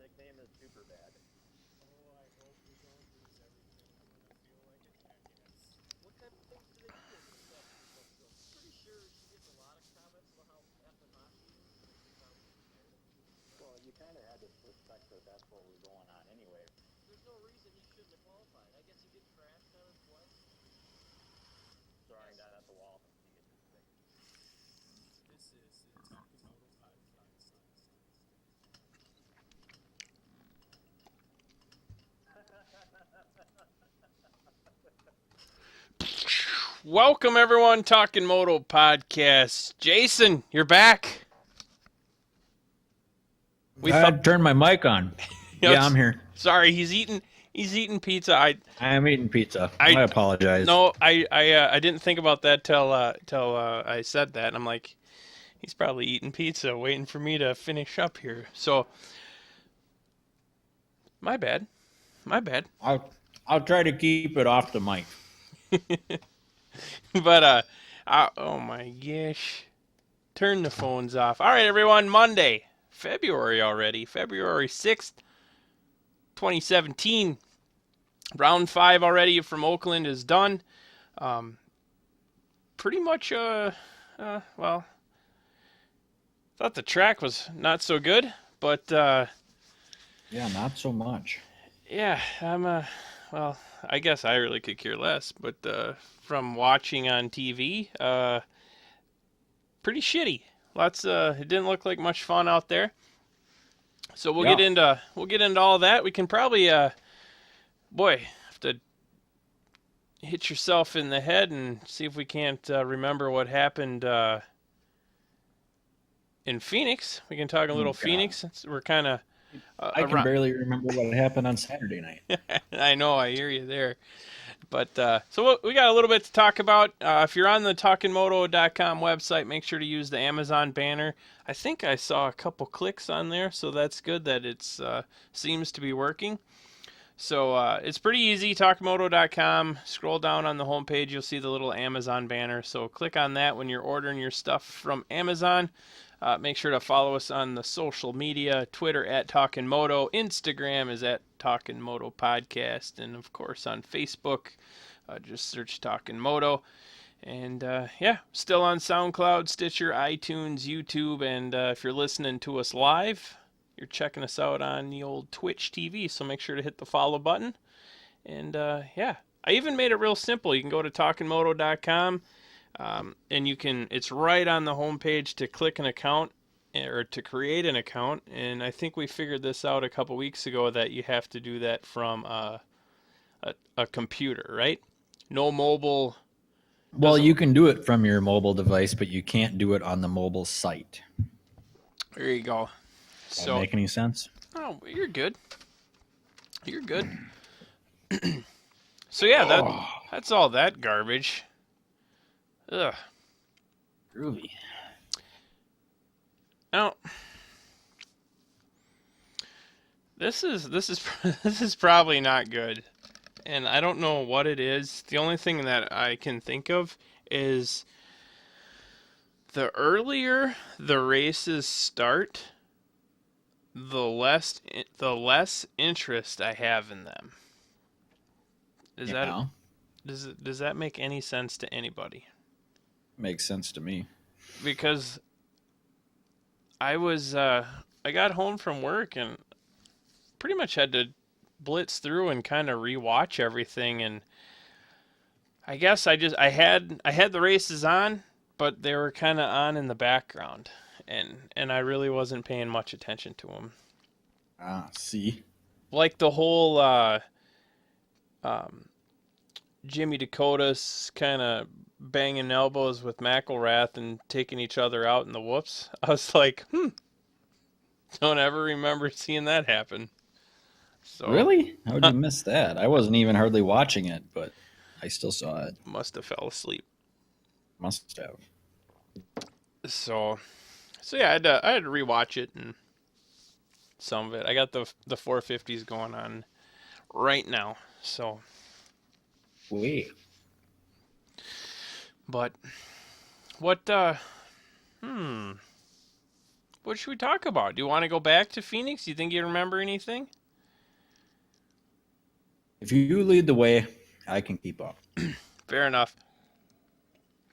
nickname is Super Bad. Oh, I hope we don't lose everything. I'm gonna feel like a jackass. What type of things do they do in the stuff? I'm pretty sure she gets a lot of comments about how effing hot she is, and she's probably getting tired of it. Well, you kind of had to suspect that that's what was going on anyway. There's no reason he shouldn't have qualified. I guess he did trashed on his flight. Throwing that at the wall. This is the Talkin Moto podcast. Welcome everyone, Talkin Moto podcast. Jason, you're back. I turned my mic on. Yeah, I'm here. Sorry, he's eating pizza. I am eating pizza. I apologize. No, I didn't think about that till I said that, and I'm like, he's probably eating pizza, waiting for me to finish up here. So, my bad. I'll try to keep it off the mic. But oh my gosh, turn the phones off. All right, everyone. Monday, February 6th, 2017. Round 5 already from Oakland is done. Pretty much, well, thought the track was not so good, but yeah, not so much. Yeah, well, I guess I really could care less, but from watching on TV, pretty shitty. It didn't look like much fun out there. So we'll get into all that. We can probably have to hit yourself in the head and see if we can't remember what happened in Phoenix. We can talk a little Phoenix. We're kind of I can barely remember what happened on Saturday night. I know, I hear you there. But so we got a little bit to talk about. If you're on the talkinmoto.com website, make sure to use the Amazon banner. I think I saw a couple clicks on there, so that's good that it seems to be working. So it's pretty easy, talkinmoto.com. Scroll down on the homepage, you'll see the little Amazon banner. So click on that when you're ordering your stuff from Amazon. Make sure to follow us on the social media, Twitter at Talkin Moto, Instagram is at Talkin Moto Podcast, and of course on Facebook, just search Talkin Moto. And still on SoundCloud, Stitcher, iTunes, YouTube, and if you're listening to us live, you're checking us out on the old Twitch TV, so make sure to hit the follow button. And I even made it real simple. You can go to talkinmoto.com. And it's right on the homepage to click an account or to create an account. And I think we figured this out a couple weeks ago that you have to do that from a computer, right? No mobile. Well, you can do it from your mobile device, but you can't do it on the mobile site. There you go. Does that make any sense? Oh, you're good. You're good. So yeah, that's all that garbage. Ugh. Groovy. Now, this is probably not good, and I don't know what it is. The only thing that I can think of is the earlier the races start, the less interest I have in them. Does that make any sense to anybody? Makes sense to me. Because I got home from work and pretty much had to blitz through and kind of rewatch everything, and I guess I had the races on, but they were kind of on in the background, and I really wasn't paying much attention to them. See? Like the whole Jimmy Dakota's kind of banging elbows with McElrath and taking each other out in the whoops. I was like, don't ever remember seeing that happen. So, really? How would you miss that? I wasn't even hardly watching it, but I still saw it. Must have fell asleep. Must have. So yeah, I had to rewatch it and some of it. I got the 450s going on right now. So. Wait. But what what should we talk about? Do you want to go back to Phoenix? Do you think you remember anything? If you lead the way, I can keep up. Fair enough.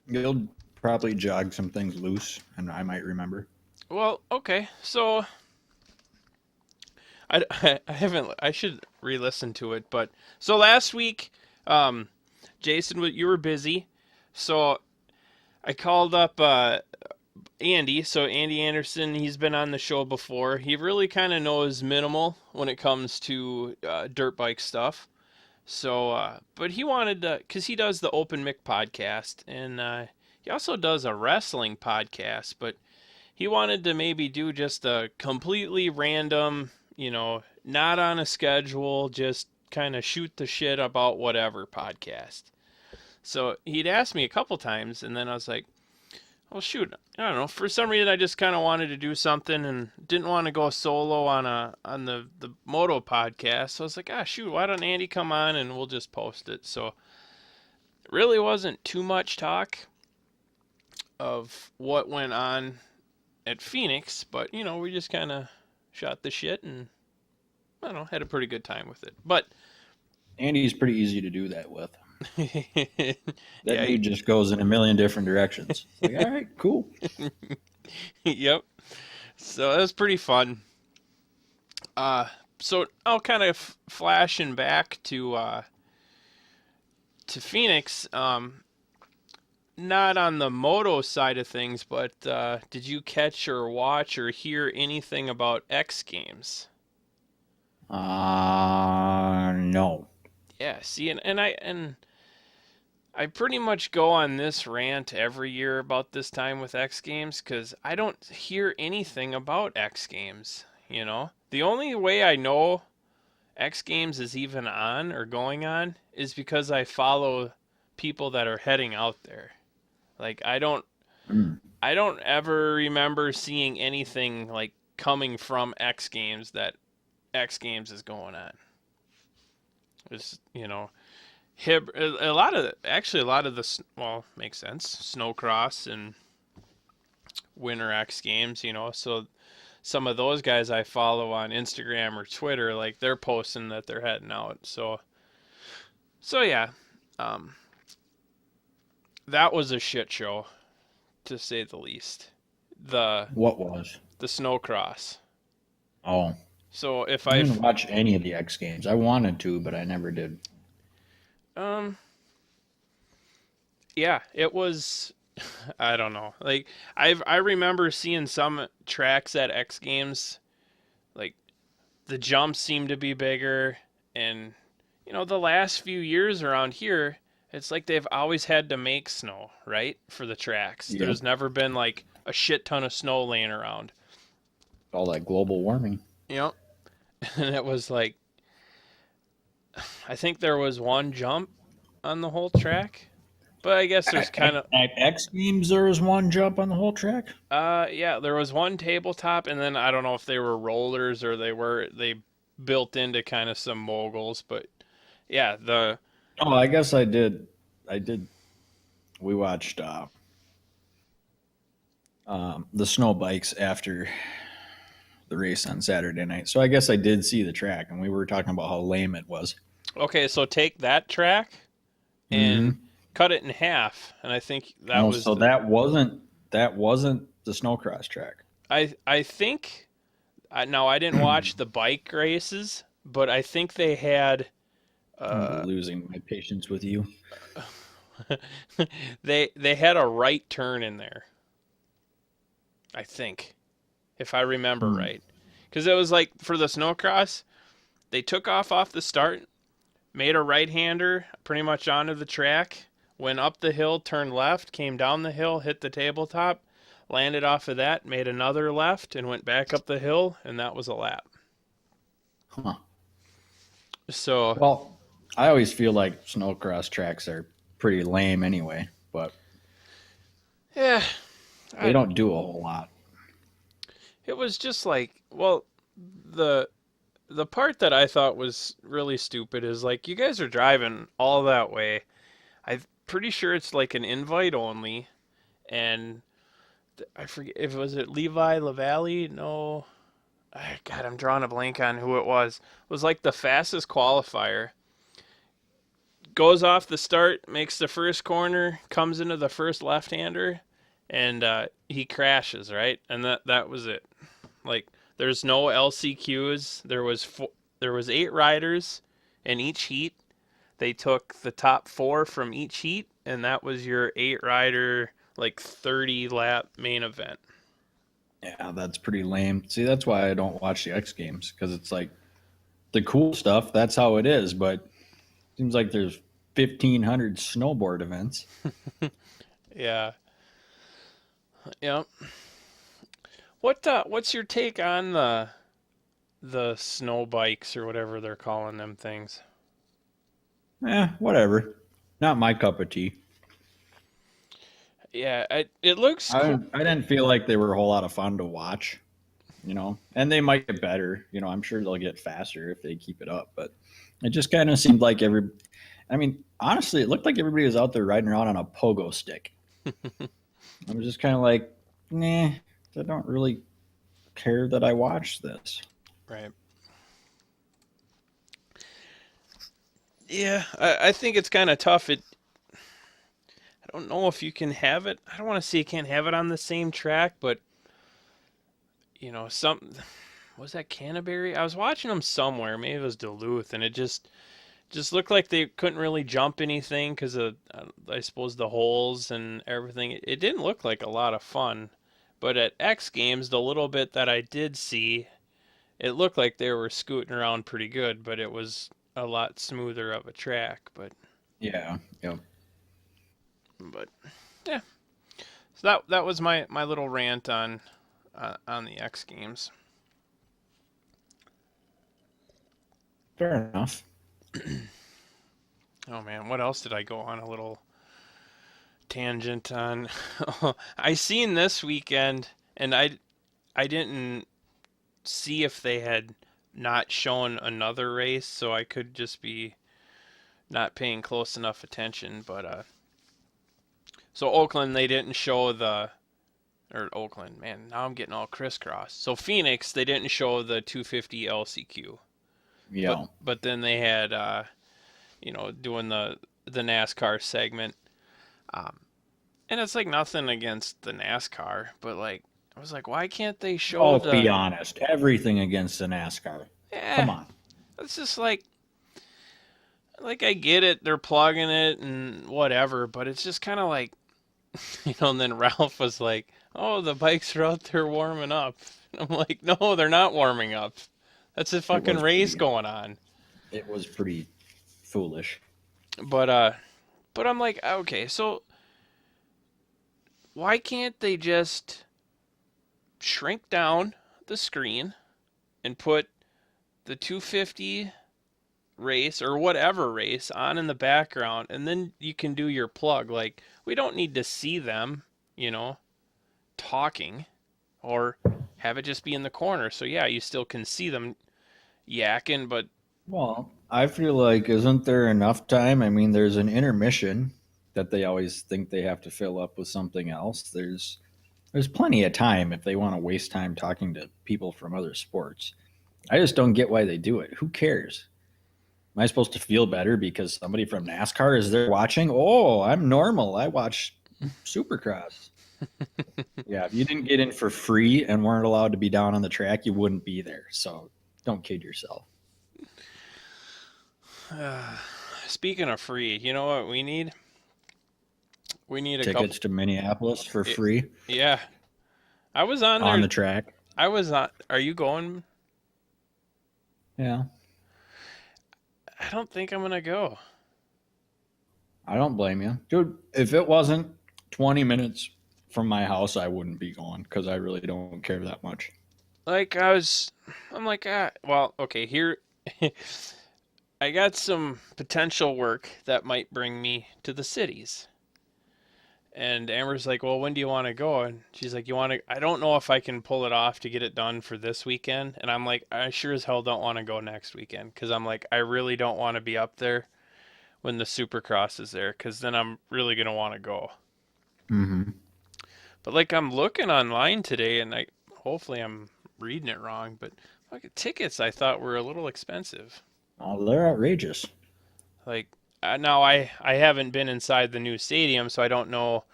You'll probably jog some things loose, and I might remember. Well, okay. So I haven't. I should re-listen to it. But so last week, Jason, you were busy, so I called up Andy. So Andy Anderson, he's been on the show before. He really kind of knows minimal when it comes to dirt bike stuff. So, but he wanted to, because he does the Open Mic podcast, and he also does a wrestling podcast, but he wanted to maybe do just a completely random, not on a schedule, just kind of shoot the shit about whatever podcast. So he'd asked me a couple times, and then I was like, well, shoot, I don't know. For some reason, I just kind of wanted to do something and didn't want to go solo on the Moto podcast. So I was like, shoot, why don't Andy come on and we'll just post it. So it really wasn't too much talk of what went on at Phoenix, but, we just kind of shot the shit and, I don't know, had a pretty good time with it. But Andy's pretty easy to do that with. That dude just goes in a million different directions. Like, all right, cool. Yep. So that was pretty fun. So I'll kind of flashing back to Phoenix. Not on the Moto side of things, but did you catch or watch or hear anything about X Games? No. Yeah. See, and I pretty much go on this rant every year about this time with X Games because I don't hear anything about X Games, The only way I know X Games is even on or going on is because I follow people that are heading out there. Like, I don't ever remember seeing anything, like, coming from X Games that X Games is going on. It's, a lot of the, well, makes sense, snowcross and winter X Games, so some of those guys I follow on Instagram or Twitter, like, they're posting that they're heading out, so yeah, that was a shit show, to say the least. What was? The snowcross. Oh. So if I didn't watch any of the X Games. I wanted to, but I never did. Yeah, it was, I don't know. Like, I remember seeing some tracks at X Games, like, the jumps seem to be bigger, and, the last few years around here, it's like they've always had to make snow, right, for the tracks. Yep. There's never been, like, a shit ton of snow laying around. All that global warming. Yep. And it was like, I think there was one jump on the whole track, but I guess there's kind of at X Games there was one jump on the whole track. Yeah, there was one tabletop, and then I don't know if they were rollers or they built into kind of some moguls, but yeah, I guess I did. We watched the snow bikes after the race on Saturday night. So I guess I did see the track, and we were talking about how lame it was. Okay, so take that track and cut it in half, and I think that was. So that wasn't the snowcross track. I think. Now I didn't watch the bike races, but I think they had. I'm losing my patience with you. They had a right turn in there. I think, if I remember right, because it was like for the snowcross, they took off the start, made a right-hander pretty much onto the track, went up the hill, turned left, came down the hill, hit the tabletop, landed off of that, made another left, and went back up the hill, and that was a lap. Huh. So. Well, I always feel like snowcross tracks are pretty lame anyway, but yeah. They don't do a whole lot. It was just like, well, the part that I thought was really stupid is like, you guys are driving all that way. I'm pretty sure it's like an invite only, and I forget if it was it Levi Lavallee. No, God, I'm drawing a blank on who it was. It was like the fastest qualifier. Goes off the start, makes the first corner, comes into the first left-hander, and he crashes, right? And that was it. Like there's no LCQs. There was 8 riders in each heat. They took the top 4 from each heat, and that was your 8-rider like 30 lap main event. Yeah, that's pretty lame. See, that's why I don't watch the X Games because it's like the cool stuff. That's how it is, but it seems like there's 1,500 snowboard events. Yeah. Yeah. What's your take on the snow bikes or whatever they're calling them things? Whatever. Not my cup of tea. Yeah, it looks I cool. didn't, I didn't feel like they were a whole lot of fun to watch, and they might get better. I'm sure they'll get faster if they keep it up, but it just kind of seemed like honestly, it looked like everybody was out there riding around on a pogo stick. I was just kind of like, nah, I don't really care that I watched this. Right. Yeah, I think it's kind of tough. I don't know if you can have it. I don't want to say you can't have it on the same track, but some was that Canterbury? I was watching them somewhere. Maybe it was Duluth, and it just looked like they couldn't really jump anything because of I suppose the holes and everything. It didn't look like a lot of fun. But at X Games, the little bit that I did see, it looked like they were scooting around pretty good, but it was a lot smoother of a track. Yeah, yeah. But yeah, so that was my little rant on the X Games. Fair enough. Oh man, what else did I go on a little tangent on? I seen this weekend, and I didn't see if they had not shown another race, so I could just be not paying close enough attention. But so Oakland, they didn't show or Oakland, man, now I'm getting all crisscrossed. So Phoenix, they didn't show the 250 LCQ. Yeah. But then they had doing the NASCAR segment. And it's like nothing against the NASCAR, but like I was like, why can't they show Be honest. Everything against the NASCAR. Come on. It's just like I get it, they're plugging it and whatever, but it's just kind of like and then Ralph was like, "Oh, the bikes are out there warming up." And I'm like, "No, they're not warming up. That's a fucking race going on." It was pretty foolish. But I'm like, okay, so why can't they just shrink down the screen and put the 250 race or whatever race on in the background, and then you can do your plug? Like, we don't need to see them, talking, or have it just be in the corner. So yeah, you still can see them yakking, but Well, I feel like isn't there enough time? I mean, there's an intermission that they always think they have to fill up with something else. There's plenty of time if they want to waste time talking to people from other sports. I just don't get why they do it. Who cares? Am I supposed to feel better because somebody from NASCAR is there watching? Oh, I'm normal. I watch Supercross. Yeah, if you didn't get in for free and weren't allowed to be down on the track, you wouldn't be there. So don't kid yourself. Speaking of free, you know what we need? We need a Tickets to Minneapolis for free. Yeah, I was on there on the track. I was on. Are you going? Yeah, I don't think I'm gonna go. I don't blame you, dude. If it wasn't 20 minutes from my house, I wouldn't be going because I really don't care that much. Like I'm like, well, okay, here. I got some potential work that might bring me to the cities. And Amber's like, well, when do you want to go? And she's like, I don't know if I can pull it off to get it done for this weekend. And I'm like, I sure as hell don't want to go next weekend. Cause I'm like, I really don't want to be up there when the Supercross is there. Cause then I'm really going to want to go. Mm-hmm. But like I'm looking online today, and hopefully I'm reading it wrong, but fucking tickets I thought were a little expensive. Oh, they're outrageous. Like now I haven't been inside the new stadium, so I don't know.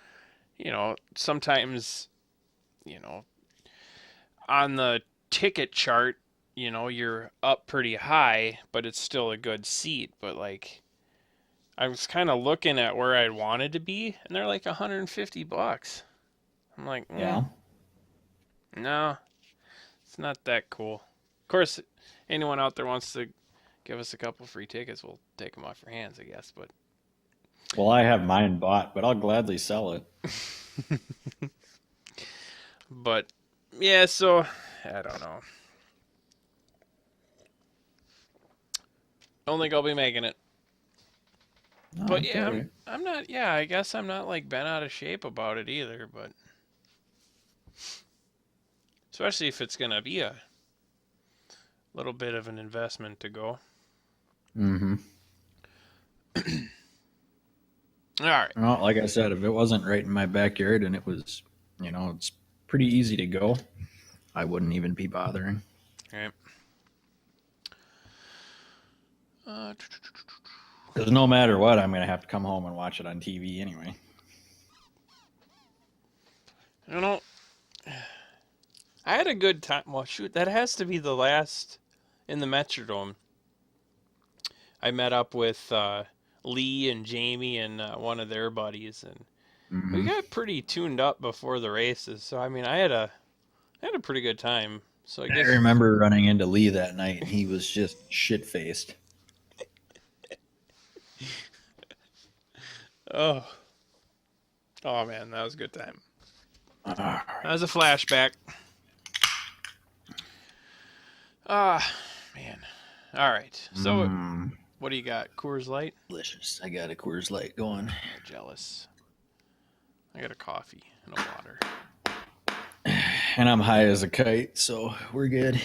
Sometimes on the ticket chart, you're up pretty high, but it's still a good seat. But like I was kind of looking at where I wanted to be, and they're like $150. I'm like, Yeah. no, it's not that cool. Of course, anyone out there wants to give us a couple free tickets, we'll take them off your hands, I guess. But Well, I have mine bought, but I'll gladly sell it. but yeah, so I don't know. Don't think I'll be making it. Oh, But that's yeah, all right. I'm not. Yeah, I guess I'm not like bent out of shape about it either. But especially if it's gonna be a little bit of an investment to go. Mm-hmm. All right. Well, like I said, if it wasn't right in my backyard and it was, it's pretty easy to go, I wouldn't even be bothering. All right. Because no matter what, I'm going to have to come home and watch it on TV anyway. You know, I had a good time. Well, shoot, that has to be the last in the Metrodome. I met up with Lee and Jamie and one of their buddies, and we got pretty tuned up before the races. So I mean, I had a pretty good time. So I guess I remember running into Lee that night, and he was just shit-faced. oh man, that was a good time. All That right. was a flashback. Man. All right. So what do you got? Coors Light? Delicious. I got a Coors Light going. I'm jealous. I got a coffee and a water. And I'm high as a kite, so we're good.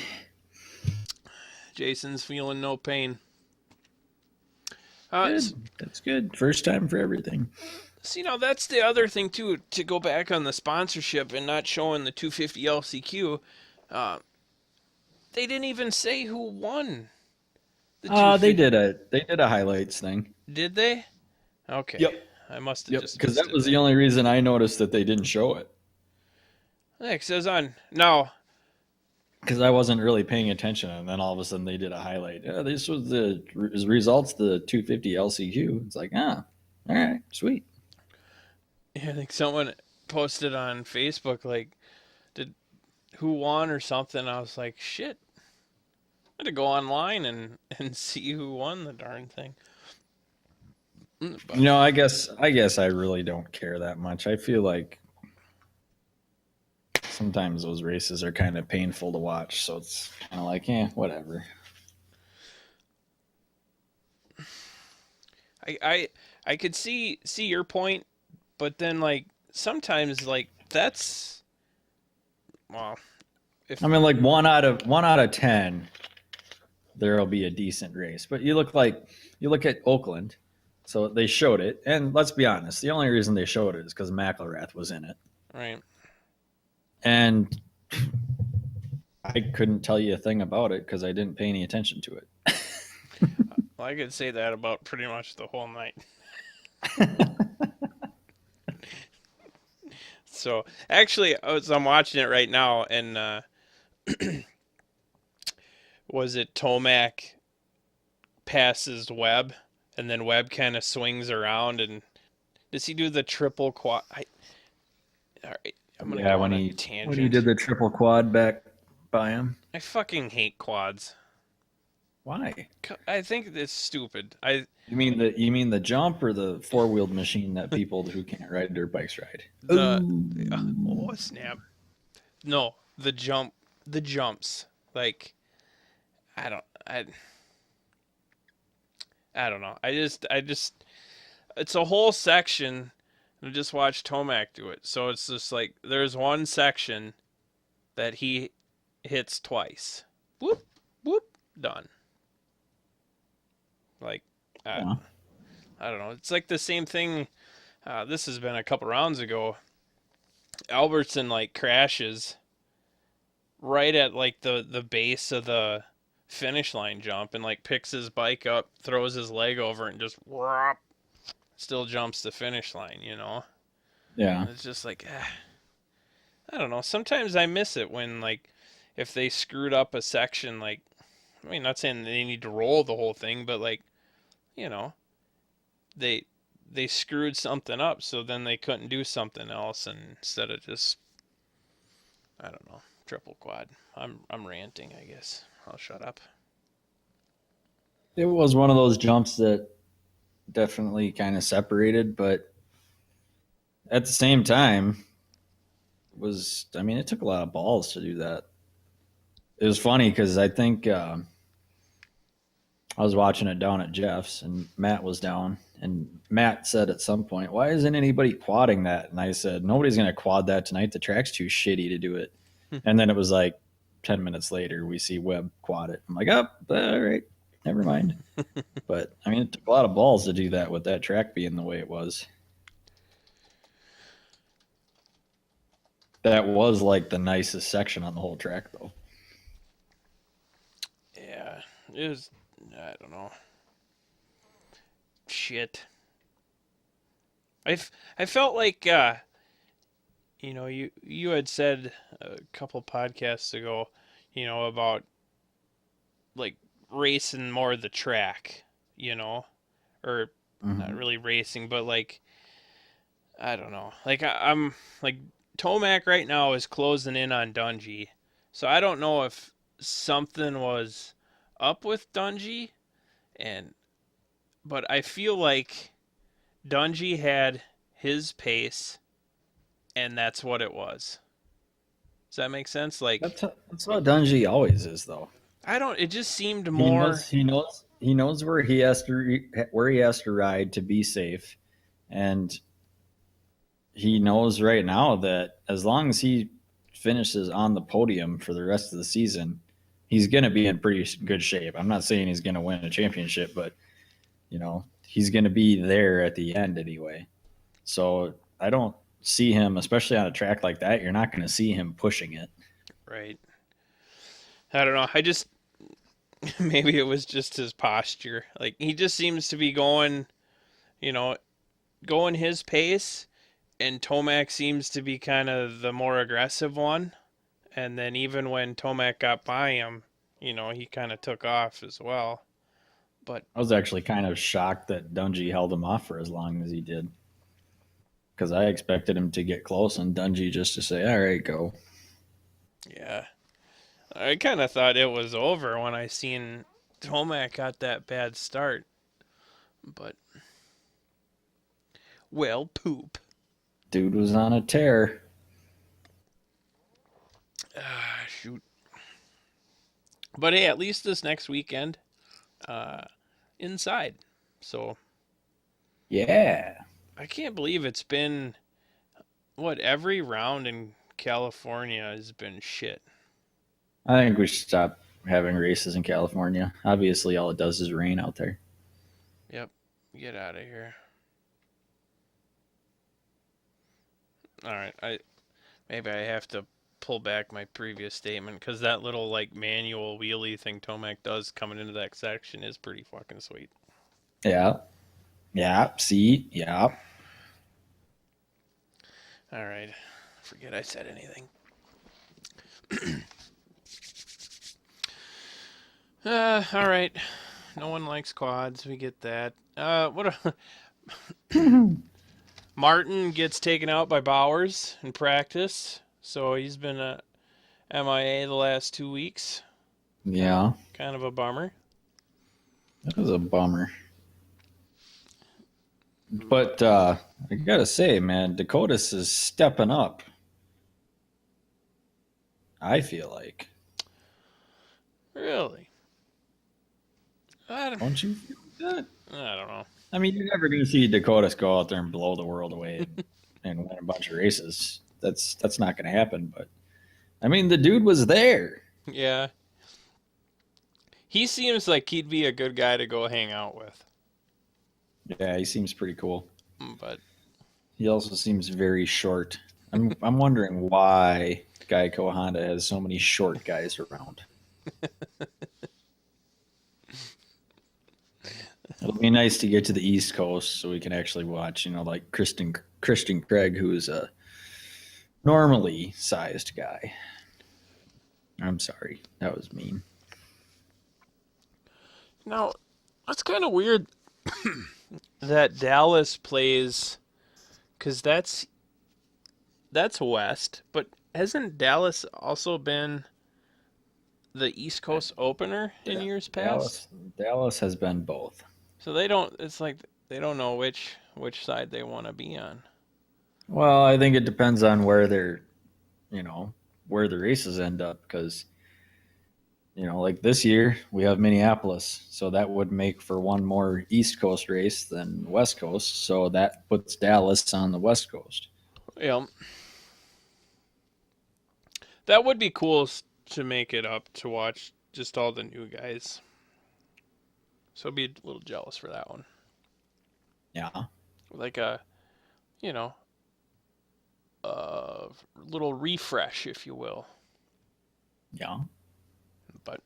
Jason's feeling no pain. Good. That's good. First time for everything. So, that's the other thing, too, to go back on the sponsorship and not showing the 250 LCQ. They didn't even say who won the 250. They did a highlights thing. Did they? Okay. Yep. I must have Yep. just Because missed that was it. the only reason I noticed that they didn't show it. It says on. No. Because I wasn't really paying attention, and then all of a sudden they did a highlight. This was the results, the 250 LCQ. It's like, all right, sweet. I think someone posted on Facebook, like, who won or something. I was like, shit. I had to go online and see who won the darn thing. But, I guess I really don't care that much. I feel like sometimes those races are kind of painful to watch, so it's kind of like, whatever. I could see your point, but then like sometimes like that's well, if I mean, like 1 out of 10, there'll be a decent race. But you look at Oakland, so they showed it, and let's be honest, the only reason they showed it is because McElrath was in it, right. and I couldn't tell you a thing about it because I didn't pay any attention to it. Well, I could say that about pretty much the whole night. So actually, I'm watching it right now, and was it Tomac passes Webb, and then Webb kind of swings around, and does he do the triple quad? All right, I'm gonna go on a tangent. when he did the triple quad back by him. I fucking hate quads. Why? I think it's stupid. You mean the jump or the four-wheeled machine that people who can't ride dirt bikes ride? Oh snap! No, the jumps. Like, I don't know. I just, it's a whole section. I just watched Tomac do it. So it's just like there's one section that he hits twice. Whoop, whoop, done. Like, I don't know. It's like the same thing. This has been a couple rounds ago. Albertson like crashes right at like the base of the finish line jump and like picks his bike up, throws his leg over, and just whoop, still jumps the finish line. Yeah. And it's just like I don't know. Sometimes I miss it when like if they screwed up a section, like I mean, not saying they need to roll the whole thing, but like you know they they screwed something up, so then they couldn't do something else, and instead of just I don't know, triple quad. I'm ranting, I guess. I'll shut up. It was one of those jumps that definitely kind of separated, but at the same time, it took a lot of balls to do that. It was funny because I think I was watching it down at Jeff's and Matt was down. And Matt said at some point, "Why isn't anybody quadding that?" And I said, "Nobody's going to quad that tonight. The track's too shitty to do it." And then it was like 10 minutes later, we see Webb quad it. I'm like, "Oh, all right, never mind." But I mean, it took a lot of balls to do that with that track being the way it was. That was like the nicest section on the whole track, though. Yeah, it was. I don't know. Shit. I felt like you had said a couple podcasts ago, about like racing more the track, or not really racing, but like I don't know. Like I'm like Tomac right now is closing in on Dungey, so I don't know if something was up with Dungey, but I feel like Dungey had his pace, and that's what it was. Does that make sense? Like That's how Dungy always is, though. I don't. It just seemed He more. knows he knows he knows where he has to ride to be safe, and he knows right now that as long as he finishes on the podium for the rest of the season, he's going to be in pretty good shape. I'm not saying he's going to win a championship, but he's going to be there at the end anyway. So I don't see him, especially on a track like that. You're not going to see him pushing it. Right. I don't know. I just maybe it was just his posture. Like he just seems to be going his pace, and Tomac seems to be kind of the more aggressive one. And then even when Tomac got by him, he kind of took off as well. But I was actually kind of shocked that Dungy held him off for as long as he did, because I expected him to get close and Dungy just to say, "All right, go." yeah, I kind of thought it was over when I seen Tomac got that bad start. But well, poop. Dude was on a tear. Shoot. But hey, at least this next weekend, inside. So Yeah. I can't believe it's been every round in California has been shit. I think we should stop having races in California. Obviously, all it does is rain out there. Yep. Get out of here. All right. Maybe I have to pull back my previous statement because that little like manual wheelie thing Tomac does coming into that section is pretty fucking sweet. Yeah. Yeah. See? Yeah. All right. Forget I said anything. All right. No one likes quads. We get that. Martin gets taken out by Bowers in practice, so he's been MIA the last 2 weeks. Yeah. Kind of a bummer. That was a bummer. But I gotta say, man, Dakotas is stepping up. I feel like. Really? Don't you feel that? I don't know. I mean, you're never gonna see Dakotas go out there and blow the world away and win a bunch of races. That's not gonna happen. But I mean, the dude was there. Yeah. He seems like he'd be a good guy to go hang out with. Yeah, he seems pretty cool. But He also seems very short. I'm wondering why Geico Honda has so many short guys around. It'll be nice to get to the East Coast so we can actually watch, like Christian Craig, who's a normally sized guy. I'm sorry, that was mean. Now, that's kind of weird that Dallas plays, because that's West, but hasn't Dallas also been the East Coast opener in years past? Dallas has been both. So they don't. It's like they don't know which side they want to be on. Well, I think it depends on where you know, where the races end up because, like this year we have Minneapolis, so that would make for one more East Coast race than West Coast, so that puts Dallas on the West Coast. Yeah, that would be cool to make it up to watch just all the new guys. So be a little jealous for that one. Yeah. Like you know, a little refresh, if you will. Yeah. But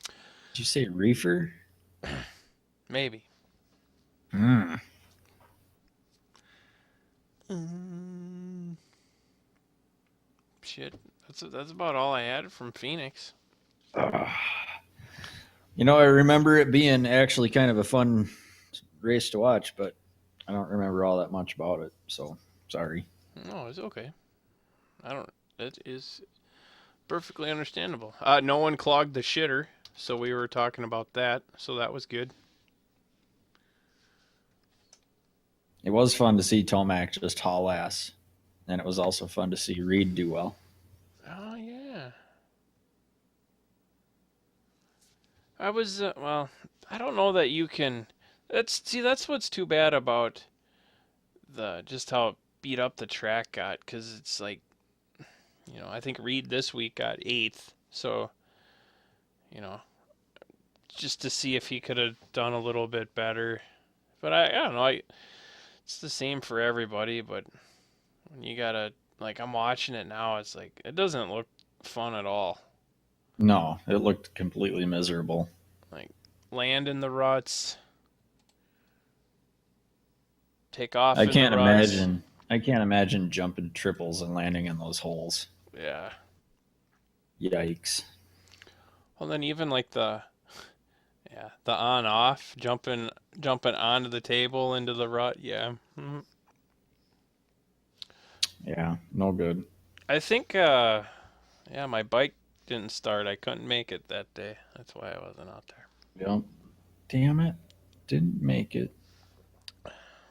did you say reefer? maybe. Mm. Shit, that's about all I had from Phoenix. I remember it being actually kind of a fun race to watch, but I don't remember all that much about it, so sorry. No, it's okay. I don't. That is perfectly understandable. No one clogged the shitter, so we were talking about that. So that was good. It was fun to see Tomac just haul ass, and it was also fun to see Reed do well. Oh yeah. I was well. I don't know that you can. That's what's too bad about just how beat up the track got, because it's like, I think Reed this week got 8th, so you know just to see if he could have done a little bit better. But I don't know. It's the same for everybody, but when you gotta, like, I'm watching it now, it's like it doesn't look fun at all. No, it looked completely miserable. Like, land in the ruts, take off I in can't the ruts. imagine. I can't imagine jumping triples and landing in those holes. Yeah. Yikes. Well, then even like the on off jumping onto the table into the rut. Yeah. Mm-hmm. Yeah, no good. I think yeah, my bike didn't start. I couldn't make it that day. That's why I wasn't out there. Yep. Damn it. Didn't make it.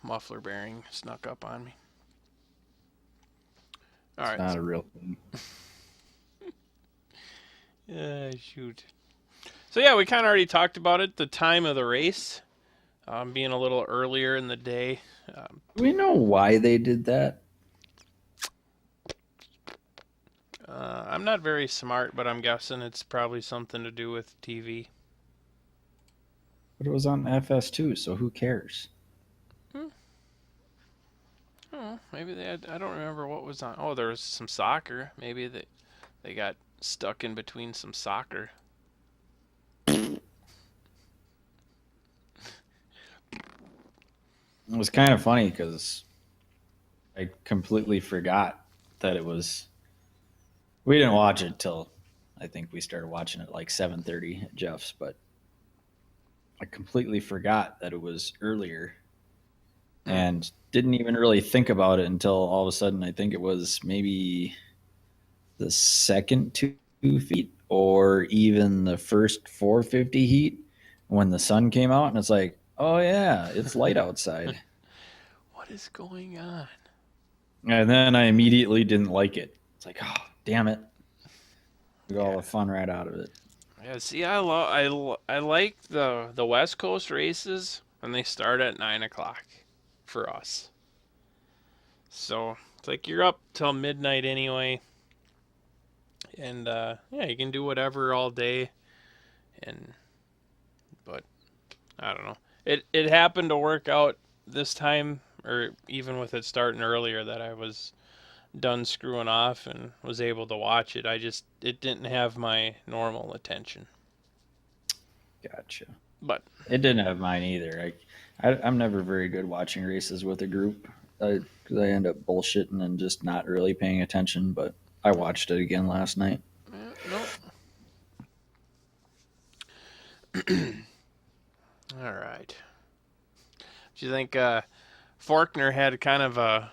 Muffler bearing snuck up on me. All It's right. not a real thing. Shoot. So yeah, we kind of already talked about it. The time of the race, being a little earlier in the day. Do we know why they did that? I'm not very smart, but I'm guessing it's probably something to do with TV. But it was on FS2, so who cares? Oh, maybe they had, I don't remember what was on. Oh, there was some soccer. Maybe they got stuck in between some soccer. It was kind of funny because I completely forgot that it was. We didn't watch it till I think we started watching it like 7:30 at Jeff's, but I completely forgot that it was earlier and didn't even really think about it until all of a sudden I think it was maybe the second 2 feet or even the first 450 heat when the sun came out and it's like, oh yeah, it's light outside. What is going on? And then I immediately didn't like it. It's like, oh, damn it. Took all the fun right out of it. Yeah, see, I like the West Coast races when they start at 9 o'clock for us. So it's like you're up till midnight anyway, and yeah, you can do whatever all day. But I don't know. It happened to work out this time, or even with it starting earlier, that I was done screwing off and was able to watch it. It didn't have my normal attention. Gotcha. But It didn't have mine either. I'm never very good watching races with a group because I end up bullshitting and just not really paying attention. But I watched it again last night. no. All right. Do you think Faulkner had kind of a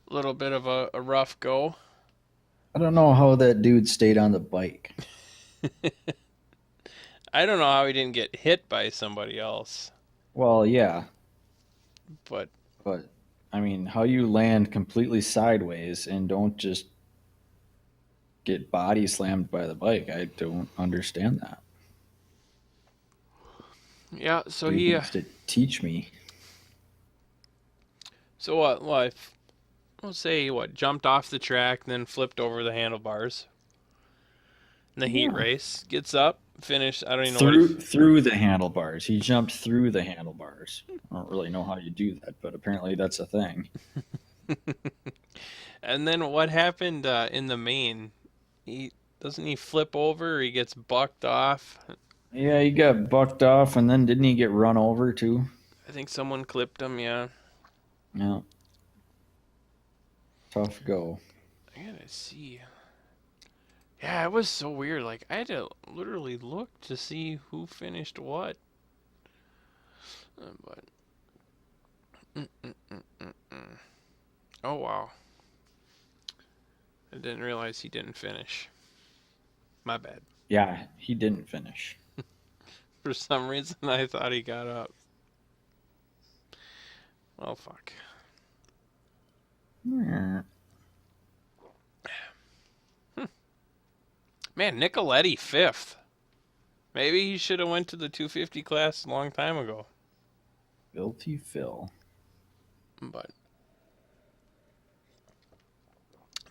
little bit of a rough go? I don't know how that dude stayed on the bike. I don't know how he didn't get hit by somebody else. Well, yeah, But but I mean, how you land completely sideways and don't just get body slammed by the bike? I don't understand that. yeah, so He he needs to teach me. so what? Well, we'll say he jumped off the track, then flipped over the handlebars. In the heat race, gets up, finished. I don't even know Through the handlebars. He jumped through the handlebars. I don't really know how you do that, but apparently that's a thing. And then what happened in the main? He doesn't he flip over? Or he gets bucked off. Yeah, he got bucked off, and then didn't he get run over too? I think someone clipped him. Yeah. Yeah. Tough go. I gotta see. Yeah, it was so weird. Like I had to literally look to see who finished what. But oh wow, I didn't realize he didn't finish. My bad. Yeah, he didn't finish. For some reason, I thought he got up. Well, fuck. Man, Nicoletti fifth. Maybe he should have went to the 250 class a long time ago. Guilty Phil. But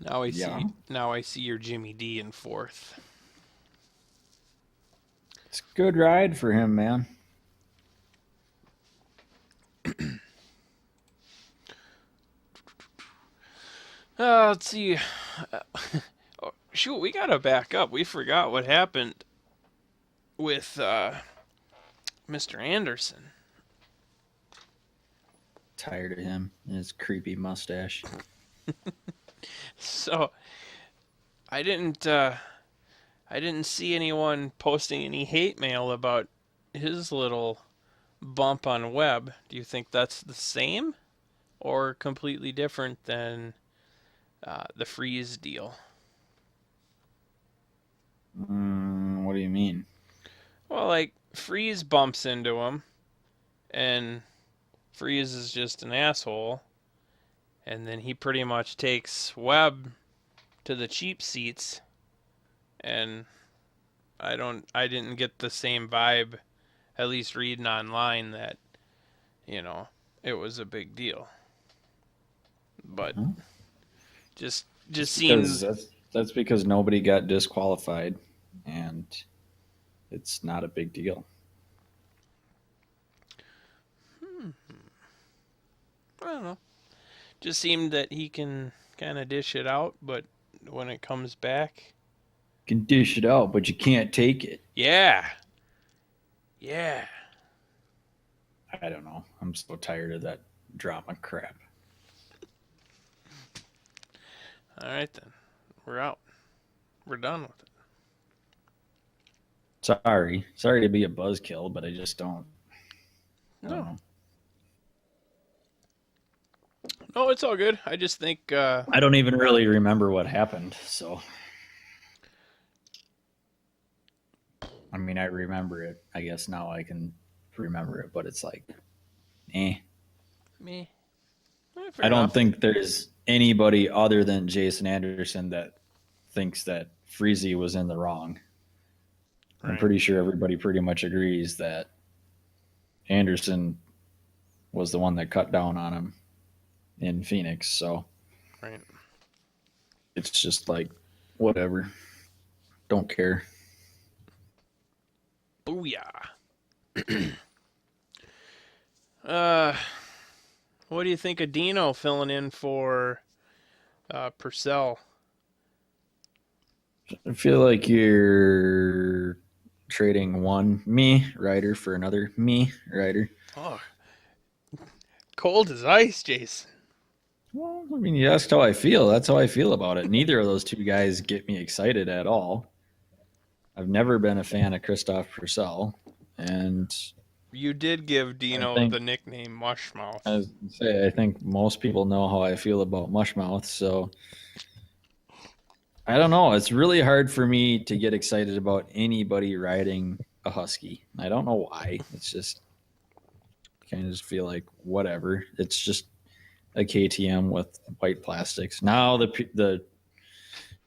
now I see your Jimmy D in fourth. It's a good ride for him, man. Let's see. Oh, shoot, we gotta back up. We forgot what happened with Mr. Anderson. Tired of him and his creepy mustache. So I didn't see anyone posting any hate mail about his little bump on web. Do you think that's the same or completely different than the freeze deal? What do you mean? Well, like freeze bumps into him, and freeze is just an asshole, and then he pretty much takes Webb to the cheap seats, and I didn't get the same vibe, at least reading online, that it was a big deal. But just seems that's because nobody got disqualified, and it's not a big deal. I don't know. Just seemed that he can kind of dish it out, but when it comes back, You can dish it out, but you can't take it. yeah. I don't know. I'm so tired of that drama crap. All right then, we're out. We're done with it. Sorry to be a buzzkill, but I just don't. I don't know. No, it's all good. I just think I don't even really remember what happened, so. I mean, I remember it. I guess now I can remember it, but it's like, me. I don't think there's anybody other than Jason Anderson that thinks that Freezy was in the wrong. Right. I'm pretty sure everybody pretty much agrees that Anderson was the one that cut down on him in Phoenix. So Right. it's just like, whatever. Don't care. Booyah. What do you think of Dino filling in for Purcell. I feel like you're trading one me rider for another me rider. Oh, cold as ice, Jason. Well, I mean, you asked how I feel. That's how I feel about it. Neither of those two guys get me excited at all. I've never been a fan of Christoph Purcell, and You did give I Dino think the nickname Mushmouth. I think most people know how I feel about Mushmouth. So I don't know. It's really hard for me to get excited about anybody riding a Husky. I don't know why. It's just kind of just feel like whatever. It's just a KTM with white plastics. Now the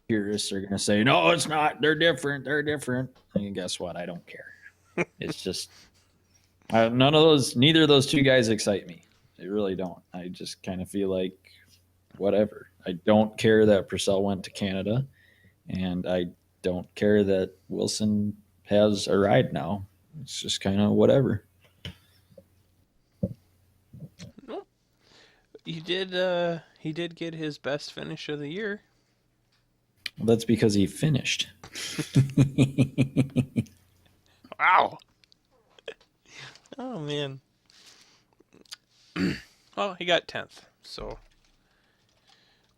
purists are going to say, no, it's not. They're different. They're different. And guess what? I don't care. It's just neither of those two guys excite me. They really don't. I just kind of feel like whatever. I don't care that Purcell went to Canada, and I don't care that Wilson has a ride now. It's just kind of whatever. Nope. He did get his best finish of the year. Well, that's because he finished. Wow. Oh man. Well, he got 10th, so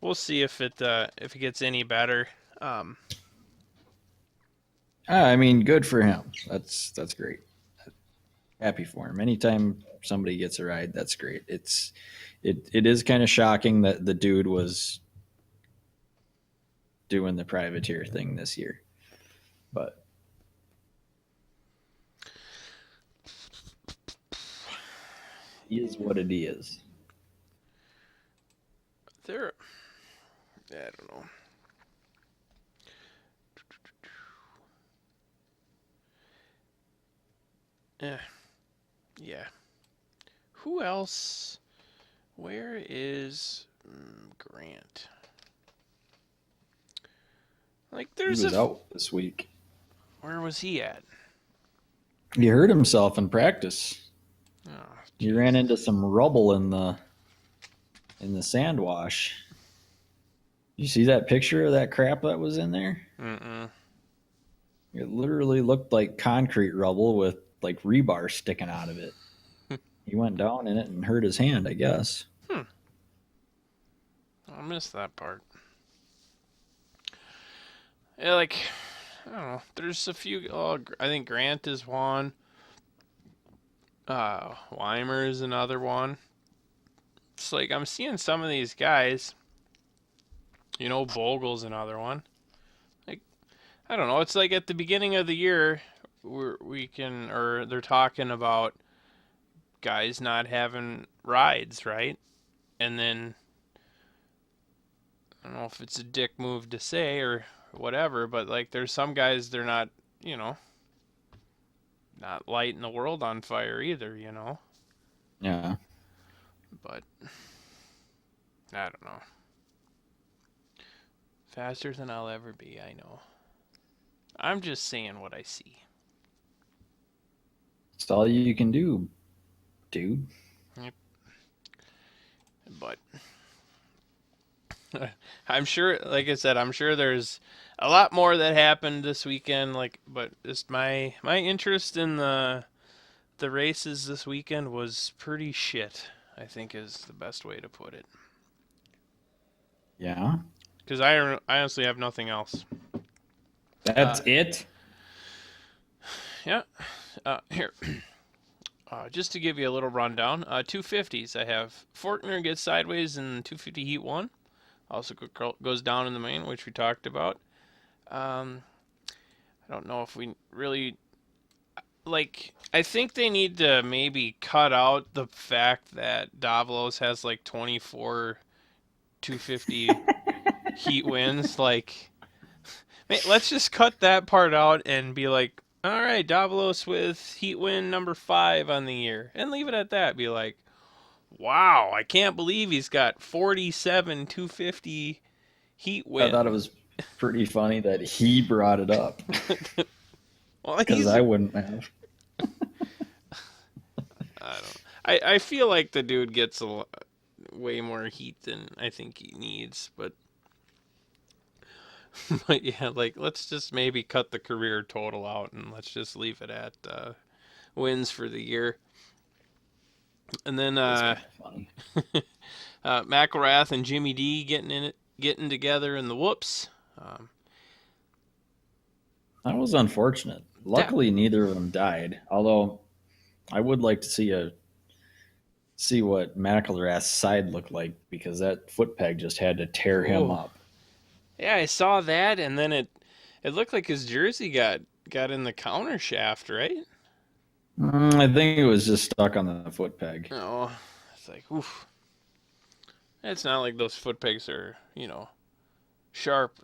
we'll see if it gets any better. I mean, good for him. That's great. Happy for him. Anytime somebody gets a ride, that's great. It is kind of shocking that the dude was doing the privateer thing this year, but he is what it is. I don't know. Yeah. Who else? Where is Grant? Like, He there's was out this week. Where was he at? He hurt himself in practice. Oh, He ran into some rubble in the sand wash. You see that picture of that crap that was in there? Mm-mm. It literally looked like concrete rubble with like rebar sticking out of it. He went down in it and hurt his hand, I guess. I missed that part. Yeah, like, I don't know. There's a few. Oh, I think Grant is one. Weimer is another one. It's like I'm seeing some of these guys. Bogle's another one. Like, I don't know. It's like at the beginning of the year, they're talking about guys not having rides, right? And then I don't know if it's a dick move to say or whatever, but like there's some guys they're not, not lighting the world on fire either, Yeah. But I don't know. Faster than I'll ever be, I know. I'm just saying what I see. It's all you can do, dude. Yep. But I'm sure, like I said, I'm sure there's a lot more that happened this weekend. But just my interest in the races this weekend was pretty shit. I think is the best way to put it. Yeah. Because I honestly have nothing else. That's it? Yeah. Here. Just to give you a little rundown, 250s. I have Forkner gets sideways in 250 Heat 1. Also goes down in the main, which we talked about. I don't know if we really... I think they need to maybe cut out the fact that Davalos has 24 250 Heat wins. Let's just cut that part out and be like, all right, Davalos with Heat win number 5 on the year. And leave it at that. Be like, wow, I can't believe he's got 47 250 Heat wins. I thought it was pretty funny that he brought it up. Well, because I wouldn't have. I feel like the dude gets way more heat than I think he needs, but But yeah, like let's just maybe cut the career total out and let's just leave it at wins for the year. And then It's kind of funny. McElrath and Jimmy D getting together in the whoops. Um, That was unfortunate. that Luckily, neither of them died. Although I would like to see what McElrath's side looked like because that foot peg just had to tear him oh up. yeah, I saw that, and then it looked like his jersey got in the counter shaft, right? I think it was just stuck on the foot peg. Oh, it's like oof. It's not like those foot pegs are sharp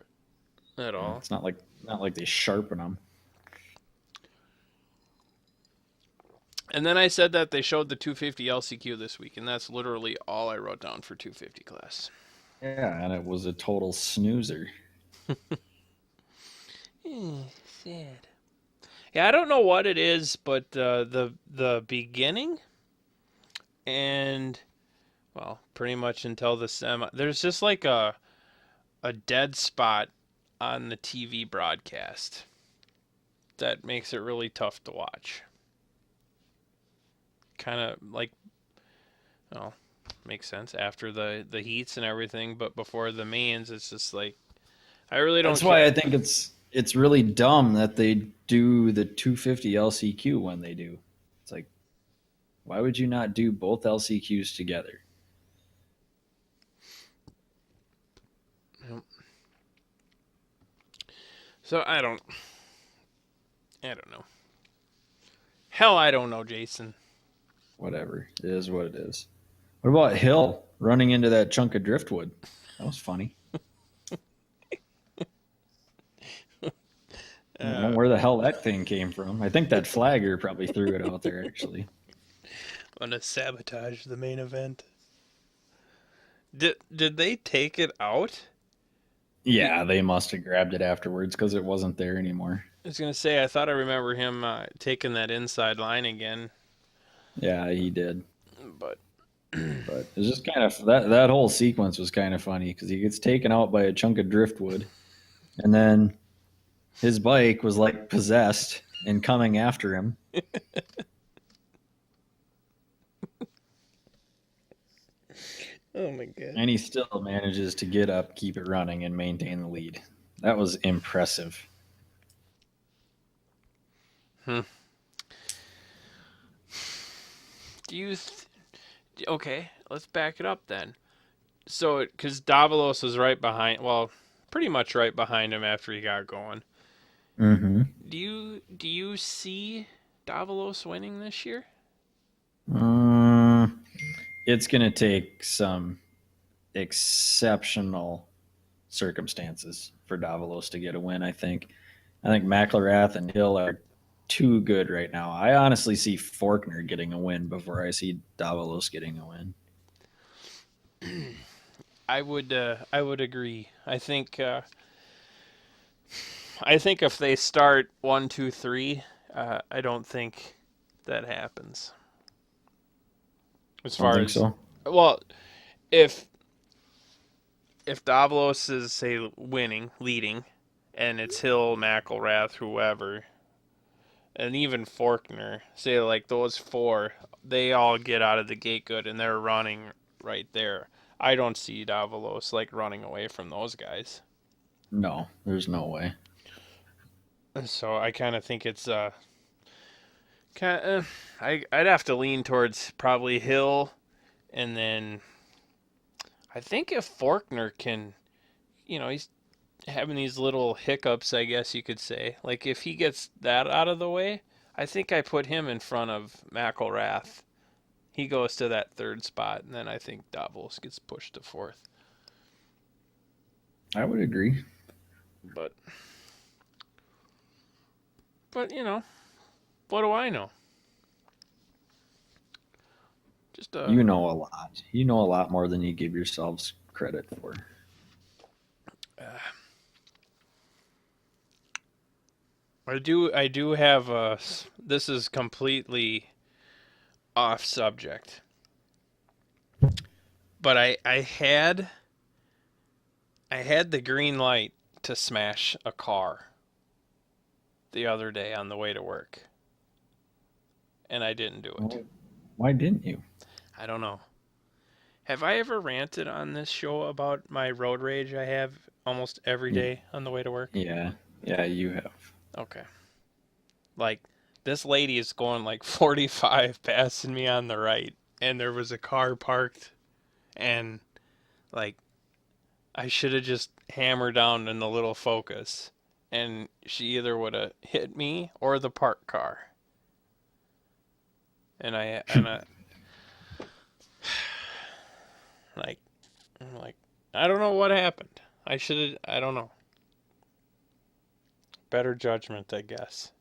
at all. It's not like they sharpen them. And then I said that they showed the 250 LCQ this week, and that's literally all I wrote down for 250 class. Yeah, and it was a total snoozer. Sad. Yeah, I don't know what it is, but the beginning and well, pretty much until the semi, there's just like a dead spot on the TV broadcast that makes it really tough to watch. Kind of like, well, makes sense after the heats and everything, but before the mains, it's just like I really don't. That's why I think it's really dumb that they do the 250 LCQ when they do. It's like, why would you not do both LCQs together? So I don't know. Hell, I don't know, Jason. Whatever. It is what it is. What about Hill running into that chunk of driftwood? That was funny. I don't know where the hell that thing came from. I think that flagger probably threw it out there, actually. Want to sabotage the main event? Did they take it out? Yeah, they must have grabbed it afterwards because it wasn't there anymore. I was gonna say I thought I remember him taking that inside line again, Yeah, he did. but But it's just kind of that whole sequence was kind of funny because he gets taken out by a chunk of driftwood, and then his bike was like possessed and coming after him. oh my god. And he still manages to get up, keep it running, and maintain the lead. That was impressive. Do you? Okay, let's back it up then. So, because Davalos was right behind, well, pretty much right behind him after he got going. Mm-hmm. Do you see Davalos winning this year? It's going to take some exceptional circumstances for Davalos to get a win, I think. I think McElrath and Hill are too good right now. I honestly see Faulkner getting a win before I see Davalos getting a win. I would agree. I think if they start 1, 2, 3, I don't think that happens. As I don't far think as so. well, if Davalos is say winning, leading, and it's Hill, McElrath, whoever, and even Faulkner, say like those four, they all get out of the gate good and they're running right there. I don't see Davalos like running away from those guys. No, there's no way. So I kind of think it's I'd have to lean towards probably Hill, and then I think if Faulkner can, he's having these little hiccups, I guess you could say. Like if he gets that out of the way, I think I put him in front of McElrath. He goes to that third spot, and then I think Davalos gets pushed to fourth. I would agree. But what do I know? Just You know a lot. You know a lot more than you give yourselves credit for. I do have a. This is completely off subject, but I had the green light to smash a car the other day on the way to work, and I didn't do it. Why didn't you? I don't know. Have I ever ranted on this show about my road rage I have almost every day on the way to work? Yeah, you have. Okay. Like, this lady is going like 45 passing me on the right, and there was a car parked, and like I should have just hammered down in the little Focus, and she either would have hit me or the parked car. And I like, I'm like, I don't know what happened. I don't know. Better judgment, I guess.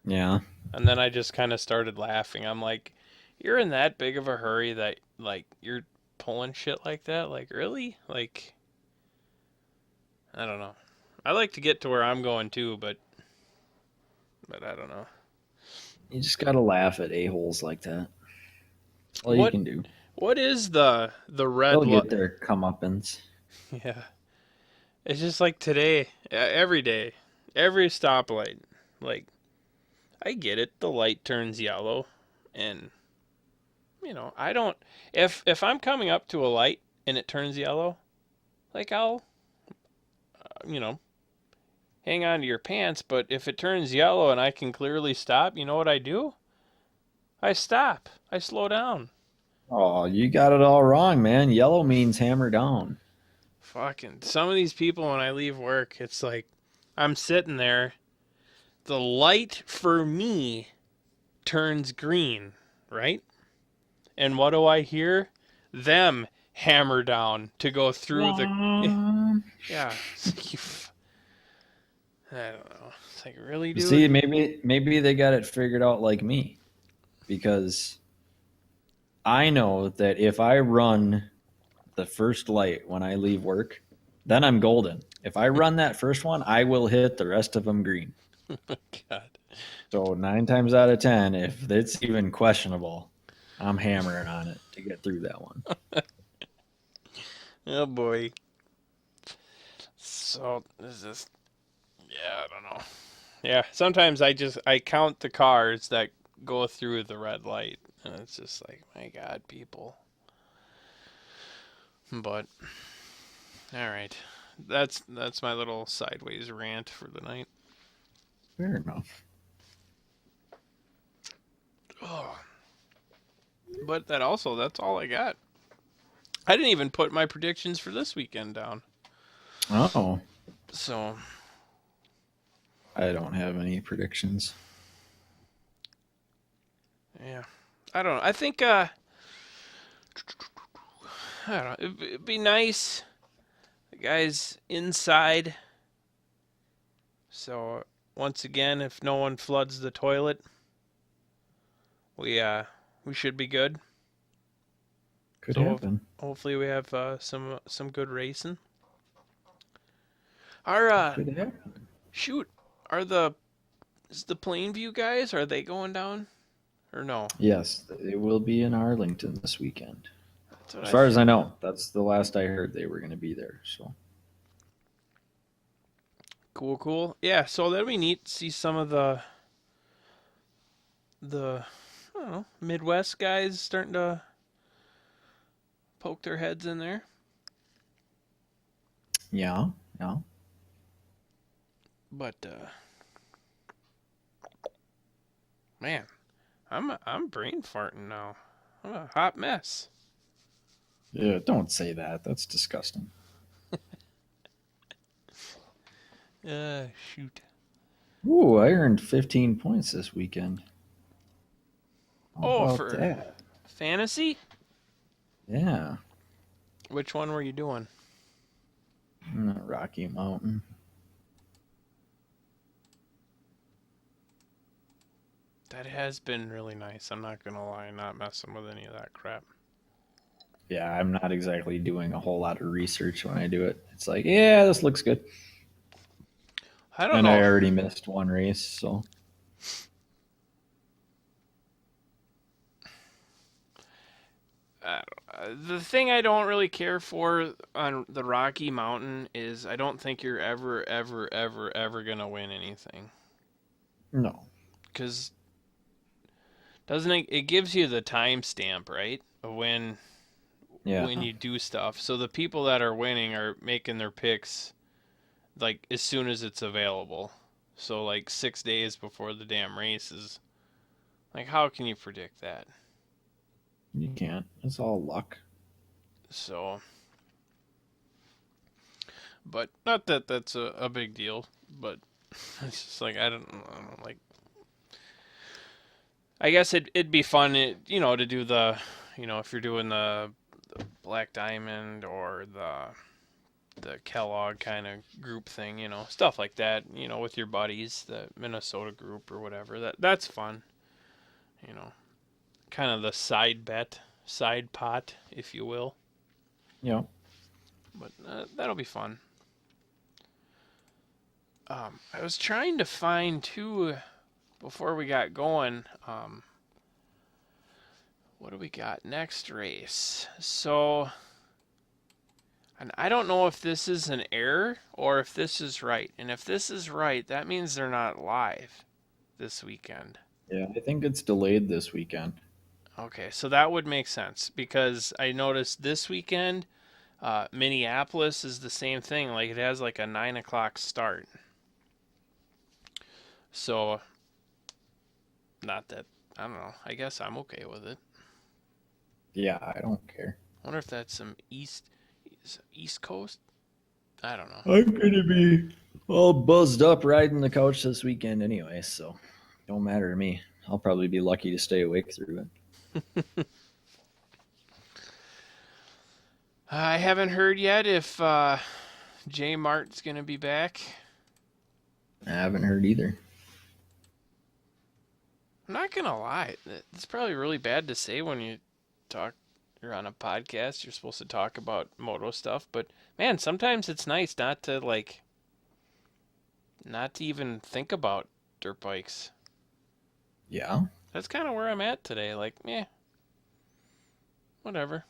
Yeah. And then I just kind of started laughing. I'm like, you're in that big of a hurry that, like, you're pulling shit like that? Like, really? Like, I don't know. I like to get to where I'm going too, but I don't know. You just gotta laugh at a-holes like that. All you can do. What is the red They'll get their comeuppance. Yeah. It's just like today, every day, every stoplight. Like, I get it. The light turns yellow, and I don't. If I'm coming up to a light and it turns yellow, like I'll, hang on to your pants. But if it turns yellow and I can clearly stop, you know what I do? I stop. I slow down. Oh, you got it all wrong, man. Yellow means hammer down. Fucking some of these people when I leave work, it's like I'm sitting there. The light for me turns green, right? And what do I hear? Them hammer down to go through the. Yeah. I don't know. It's like, really, dude? See, maybe they got it figured out like me. Because I know that if I run the first light when I leave work, then I'm golden. If I run that first one, I will hit the rest of them green. God. So 9 times out of 10, if it's even questionable, I'm hammering on it to get through that one. Oh boy. So is this? Yeah, I don't know. Yeah, sometimes I count the cars that go through the red light, and it's just like, my God, people. But all right, that's my little sideways rant for the night. Fair enough. Oh. But that's all I got. I didn't even put my predictions for this weekend down. Oh. So I don't have any predictions. Yeah. I don't know. I think I don't know. It'd be nice. The guy's inside. So once again, if no one floods the toilet, we should be good. Could happen. Hopefully we have some good racing. Could happen. Shoot, is the Plainview guys, are they going down or no? Yes, it will be in Arlington this weekend. As far as I know, that's the last I heard they were going to be there. So cool. Yeah, so that'd be neat to see some of the I don't know, Midwest guys starting to poke their heads in there. Yeah. But man, I'm brain farting now. I'm a hot mess. Yeah, don't say that. That's disgusting. Shoot. Ooh, I earned 15 points this weekend. How about for that? fantasy? Yeah. Which one were you doing? Rocky Mountain. That has been really nice. I'm not gonna lie, not messing with any of that crap. Yeah, I'm not exactly doing a whole lot of research when I do it. It's like, yeah, this looks good. I don't know. I already missed one race, so. The thing I don't really care for on the Rocky Mountain is I don't think you're ever gonna win anything. No. Because doesn't it gives you the timestamp, right? Of Yeah. when you do stuff. So the people that are winning are making their picks like as soon as it's available. So like 6 days before the damn race is like how can you predict that? You can't. It's all luck. So but not that that's a big deal, but it's just like I don't like I guess it'd be fun, to do the, if you're doing the Black Diamond or the Kellogg kind of group thing, stuff like that, with your buddies, the Minnesota group or whatever. That's fun, you know, kind of the side pot, if you will. Yeah. But that'll be fun. I was trying to find too before we got going. What do we got next race? So, and I don't know if this is an error or if this is right. And if this is right, that means they're not live this weekend. Yeah, I think it's delayed this weekend. Okay, so that would make sense because I noticed this weekend, Minneapolis is the same thing. Like it has like a 9 o'clock start. So, not that, I don't know. I guess I'm okay with it. Yeah, I don't care. I wonder if that's some East Coast? I don't know. I'm gonna be all buzzed up riding the couch this weekend anyway, so don't matter to me. I'll probably be lucky to stay awake through it. I haven't heard yet if J Mart's going to be back. I haven't heard either. I'm not going to lie. It's probably really bad to say when you're on a podcast. You're supposed to talk about moto stuff. But, man, sometimes it's nice not to even think about dirt bikes. Yeah. That's kind of where I'm at today. Like, whatever.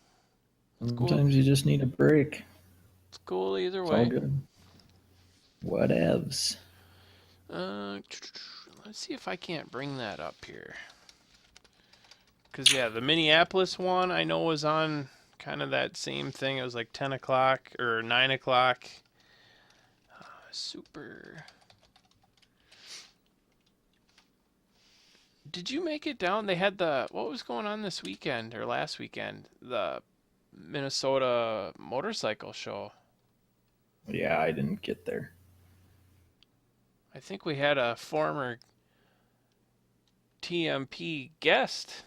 Sometimes you just need a break. It's cool either It's way. all good. Whatevs. Let's see if I can't bring that up here. Because, the Minneapolis one I know was on kind of that same thing. It was like 10 o'clock or 9 o'clock. Super. Did you make it down? They had what was going on this weekend or last weekend? The Minnesota motorcycle show. Yeah, I didn't get there. I think we had a former TMP guest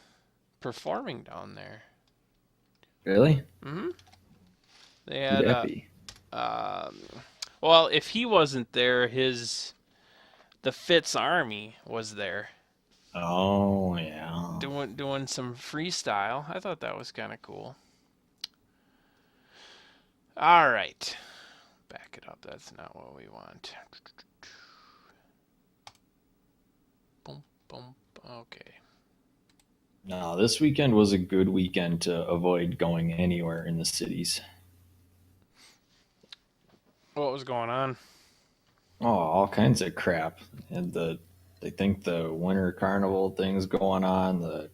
performing down there. Really? Mm-hmm. They Who'd had that be? well, if he wasn't there, the Fitz Army was there. Oh, yeah. Doing some freestyle. I thought that was kind of cool. All right. Back it up. That's not what we want. Boom, boom. Okay. No, this weekend was a good weekend to avoid going anywhere in the cities. What was going on? Oh, all kinds of crap. And they think the winter carnival thing's going on. The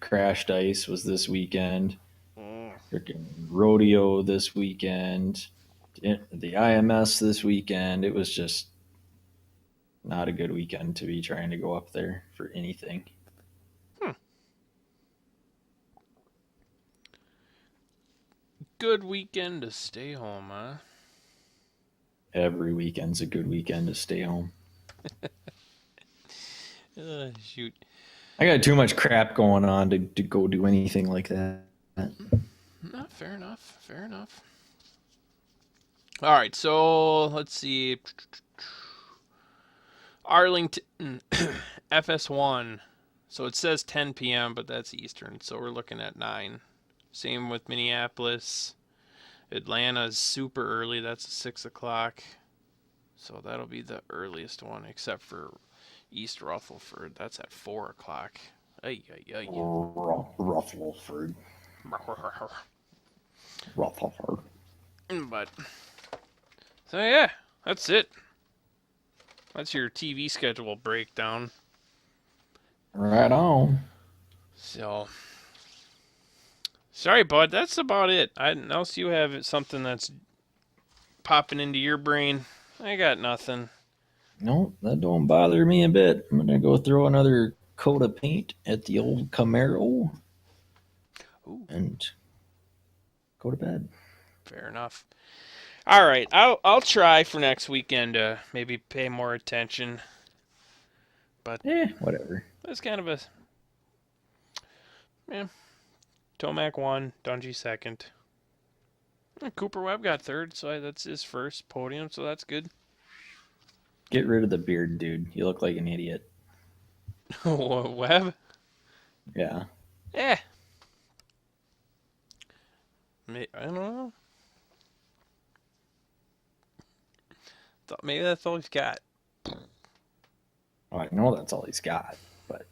crashed ice was this weekend. Freaking rodeo this weekend. The IMS this weekend. It was just not a good weekend to be trying to go up there for anything. Good weekend to stay home, huh? Every weekend's a good weekend to stay home. Shoot. I got too much crap going on to go do anything like that. No, fair enough. Fair enough. All right, so let's see. Arlington, FS1. So it says 10 p.m., but that's Eastern, so we're looking at 9. Same with Minneapolis. Atlanta's super early. That's 6 o'clock. So that'll be the earliest one, except for East Rutherford. That's at 4 o'clock. Ay. Ruffleford. But so yeah, that's it. That's your TV schedule breakdown. Right on. So sorry, bud. That's about it. Unless you have something that's popping into your brain, I got nothing. No, that don't bother me a bit. I'm gonna go throw another coat of paint at the old Camaro Ooh, and go to bed. fair enough. All right, I'll try for next weekend to maybe pay more attention. But Whatever. that's kind of a yeah. Tomac won, Dungy second. Cooper Webb got third, so that's his first podium, so that's good. Get rid of the beard, dude. You look like an idiot. Webb? Yeah. Yeah. I don't know. Thought maybe that's all he's got. Well, I know that's all he's got, but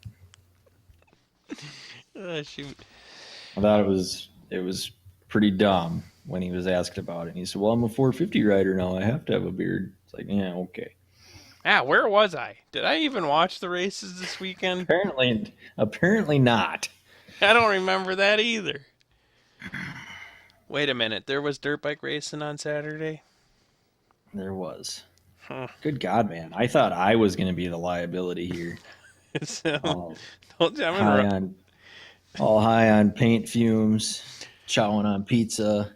Shoot. I thought it was pretty dumb when he was asked about it. And he said, "Well, I'm a 450 rider now. I have to have a beard." It's like, yeah, okay. Where was I? Did I even watch the races this weekend? Apparently not. I don't remember that either. Wait a minute, there was dirt bike racing on Saturday? There was. Huh. Good God, man! I thought I was going to be the liability here. So, All don't tell me all high on paint fumes, chowing on pizza.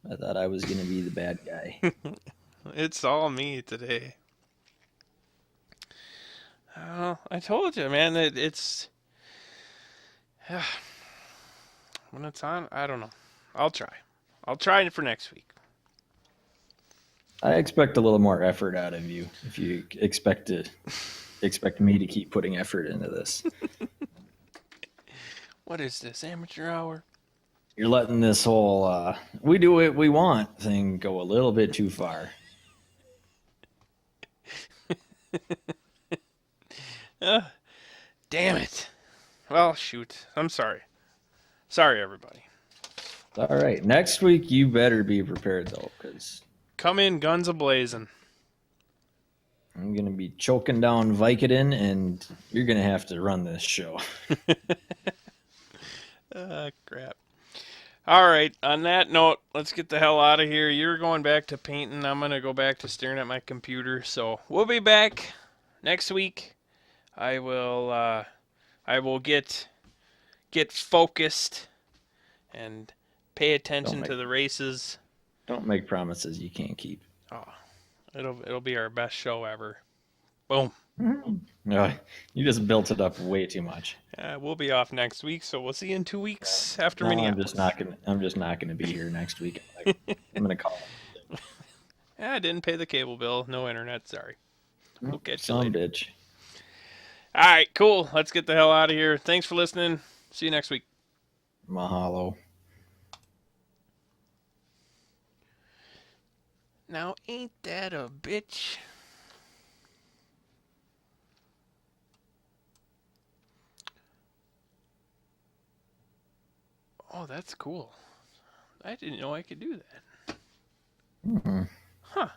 I thought I was going to be the bad guy. It's all me today. I told you, man, that it's when it's on. I don't know. I'll try. I'll try it for next week. I expect a little more effort out of you if you expect me to keep putting effort into this. What is this, amateur hour? You're letting this whole we do what we want thing go a little bit too far. Damn it. Well, shoot. I'm sorry. Sorry, everybody. All right. Next week, you better be prepared, though, because Come in guns a-blazing. I'm going to be choking down Vicodin, and you're going to have to run this show. Crap. All right. On that note, let's get the hell out of here. You're going back to painting. I'm going to go back to staring at my computer. So we'll be back next week. I will get focused and pay attention to the races. Don't make promises you can't keep. Oh, it'll be our best show ever. Boom. No, you just built it up way too much. We'll be off next week, so we'll see you in 2 weeks after Minneapolis. I'm just not gonna be here next week. I'm gonna call it. I didn't pay the cable bill. No internet. Sorry. We'll catch you Some later. bitch. All right, cool. Let's get the hell out of here. Thanks for listening. See you next week. Mahalo. Now, ain't that a bitch? Oh, that's cool. I didn't know I could do that. Mm-hmm. Huh.